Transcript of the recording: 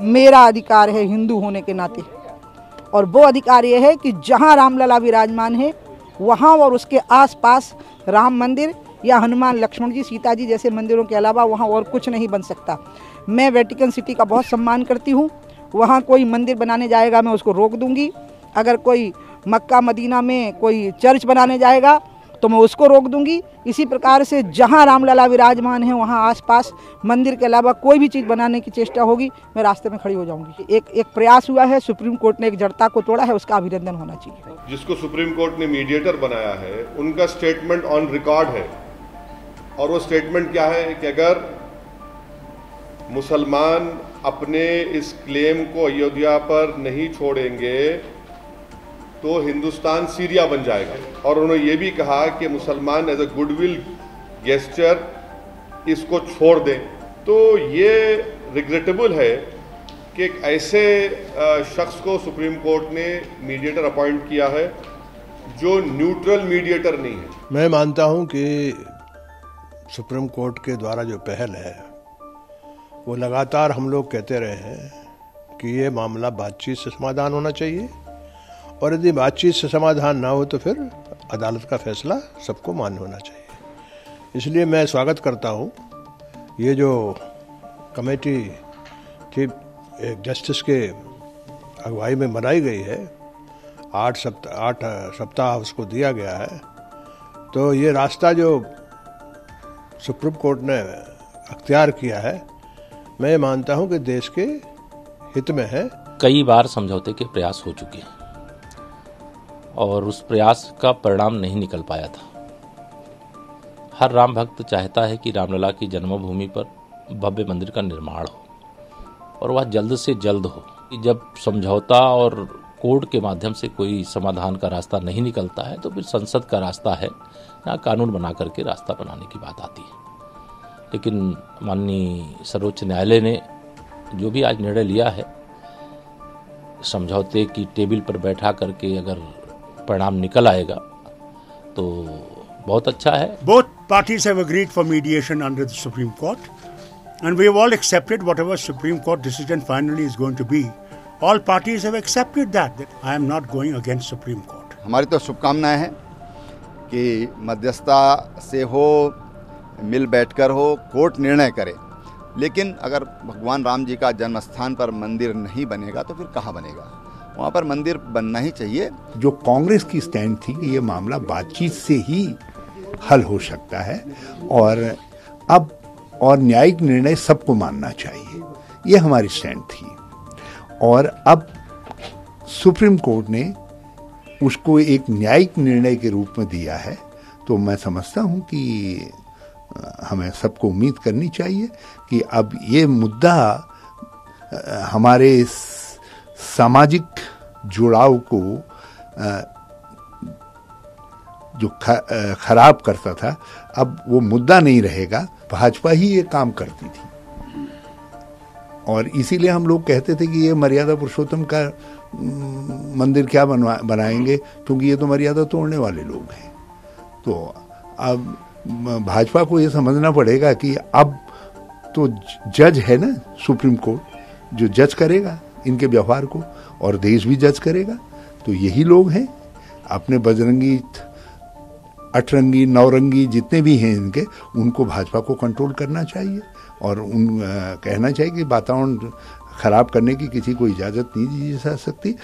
मेरा अधिकार है हिंदू होने के नाते, और वो अधिकार ये है कि जहाँ रामलला विराजमान है वहाँ और उसके आसपास राम मंदिर या हनुमान लक्ष्मण जी सीता जी जैसे मंदिरों के अलावा वहाँ और कुछ नहीं बन सकता। मैं वेटिकन सिटी का बहुत सम्मान करती हूँ, वहाँ कोई मंदिर बनाने जाएगा मैं उसको रोक दूँगी। अगर कोई मक्का मदीना में कोई चर्च बनाने जाएगा तो मैं उसको रोक दूंगी। इसी प्रकार से जहाँ रामलला विराजमान है वहाँ आसपास मंदिर के अलावा कोई भी चीज़ बनाने की चेष्टा होगी मैं रास्ते में खड़ी हो जाऊंगी। एक प्रयास हुआ है, सुप्रीम कोर्ट ने एक जड़ता को तोड़ा है, उसका अभिनंदन होना चाहिए। जिसको सुप्रीम कोर्ट ने मीडिएटर बनाया है उनका स्टेटमेंट ऑन रिकॉर्ड है, और वो स्टेटमेंट क्या है कि अगर मुसलमान अपने इस क्लेम को अयोध्या पर नहीं छोड़ेंगे तो हिंदुस्तान सीरिया बन जाएगा। और उन्होंने ये भी कहा कि मुसलमान एज अ गुडविल गेस्चर इसको छोड़ दें। तो ये रिग्रेटेबल है कि एक ऐसे शख्स को सुप्रीम कोर्ट ने मीडिएटर अपॉइंट किया है जो न्यूट्रल मीडिएटर नहीं है। मैं मानता हूं कि सुप्रीम कोर्ट के द्वारा जो पहल है वो लगातार हम लोग कहते रहे हैं कि ये मामला बातचीत से समाधान होना चाहिए, और यदि बातचीत से समाधान ना हो तो फिर अदालत का फैसला सबको मान्य होना चाहिए। इसलिए मैं स्वागत करता हूँ ये जो कमेटी चीफ जस्टिस के अगुवाई में बनाई गई है, 8 सप्ताह उसको दिया गया है। तो ये रास्ता जो सुप्रीम कोर्ट ने अख्तियार किया है मैं मानता हूँ कि देश के हित में है। कई बार समझौते के प्रयास हो चुके हैं और उस प्रयास का परिणाम नहीं निकल पाया था। हर राम भक्त चाहता है कि रामलला की जन्मभूमि पर भव्य मंदिर का निर्माण हो, और वह जल्द से जल्द हो। जब समझौता और कोर्ट के माध्यम से कोई समाधान का रास्ता नहीं निकलता है तो फिर संसद का रास्ता है, यहाँ कानून बना करके रास्ता बनाने की बात आती है। लेकिन माननीय सर्वोच्च न्यायालय ने जो भी आज निर्णय लिया है, समझौते की टेबल पर बैठा करके अगर परिणाम निकल आएगा तो बहुत अच्छा है। Both parties have agreed for mediation under the Supreme Court, and we have all accepted whatever Supreme Court decision finally is going to be. All parties have accepted that I am not going against Supreme Court. हमारी तो शुभकामनाएं हैं कि मध्यस्थता से हो, मिल बैठकर हो, कोर्ट निर्णय करे। लेकिन अगर भगवान राम जी का जन्म स्थान पर मंदिर नहीं बनेगा तो फिर कहाँ बनेगा? वहाँ पर मंदिर बनना ही चाहिए। जो कांग्रेस की स्टैंड थी कि ये मामला बातचीत से ही हल हो सकता है, और न्यायिक निर्णय सबको मानना चाहिए, ये हमारी स्टैंड थी। और अब सुप्रीम कोर्ट ने उसको एक न्यायिक निर्णय के रूप में दिया है, तो मैं समझता हूँ कि हमें सबको उम्मीद करनी चाहिए कि अब ये मुद्दा हमारे सामाजिक जुड़ाव को जो खराब करता था, अब वो मुद्दा नहीं रहेगा। भाजपा ही ये काम करती थी, और इसीलिए हम लोग कहते थे कि ये मर्यादा पुरुषोत्तम का मंदिर क्या बनाएंगे, क्योंकि ये तो मर्यादा तोड़ने वाले लोग हैं। तो अब भाजपा को ये समझना पड़ेगा कि अब तो जज है ना सुप्रीम कोर्ट, जो जज करेगा इनके व्यवहार को, और देश भी जज करेगा। तो यही लोग हैं, अपने बजरंगी, अठरंगी, नौरंगी जितने भी हैं इनके, उनको भाजपा को कंट्रोल करना चाहिए, और कहना चाहिए कि वातावरण खराब करने की किसी को इजाज़त नहीं दी जा सकती।